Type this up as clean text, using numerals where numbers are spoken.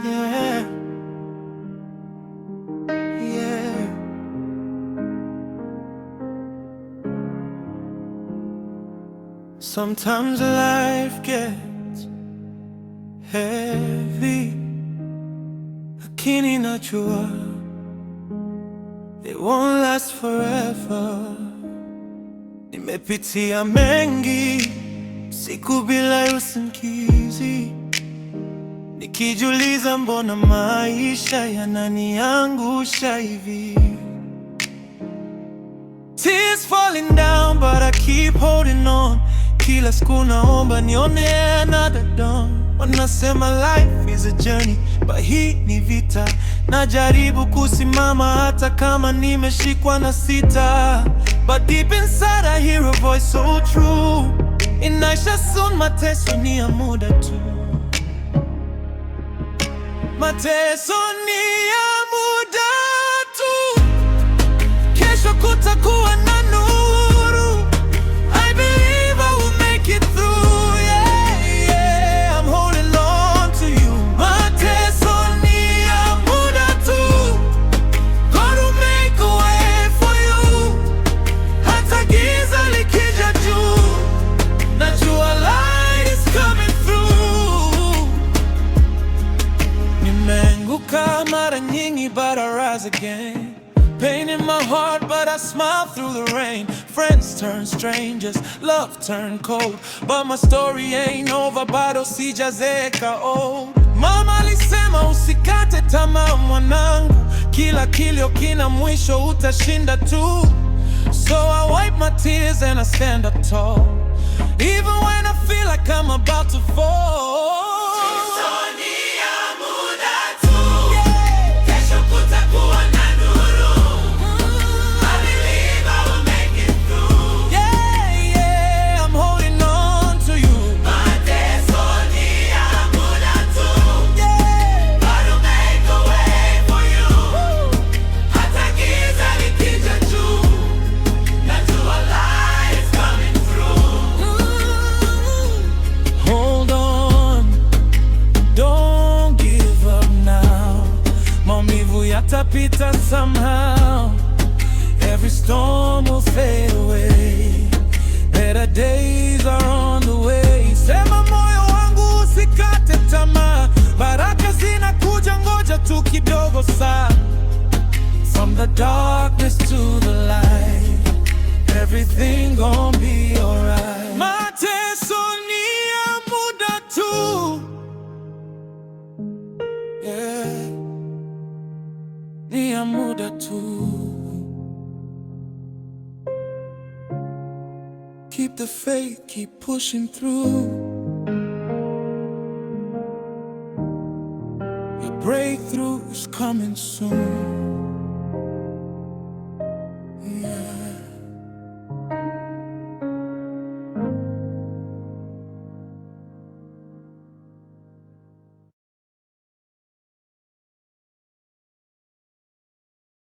Yeah, yeah. Sometimes life gets heavy, lakini najua it won't last forever. Nimepitia mengi, siku bila usingizi, nikijuliza mbona maisha yananiangusha hivi. Tears falling down but I keep holding on. Kila siku naomba nione another dawn. Wanasema life is a journey, but hii ni vita. Najaribu kusimama hata kama nimeshikwa na sita, but deep inside I hear a voice so true. Inaisha soon, mateso ni ya muda tu. Mateso ni ya muda tu, kesho kutakuwa na nuru. I believe I will make it through, yeah, yeah. I'm holding on to you. Mateso ni ya muda tu, God will make a way for you. Hata giza likija juu, najua light is coming through. Nimeanguka mara nyingi but I rise again. Pain in my heart but I smile through the rain. Friends turn strangers, love turn cold, but my story ain't over, bado sijazeeka old. Mama alisema usikate tamaa mwanangu, kila kilio kina mwisho, utashinda tu. So I wipe my tears and I stand up tall, even when I feel like I'm about to fall. Yatapita somehow, every storm will fade away, better days are on the way. Sema moyo wangu usikate tamaa, baraka zinakuja, ngoja tu kidogo saa. From the darkness to the light, everything gon' be alright. Mateso ni ya muda tu, yeah, ni ya muda tu. Keep the faith, keep pushing through. Your breakthrough is coming soon.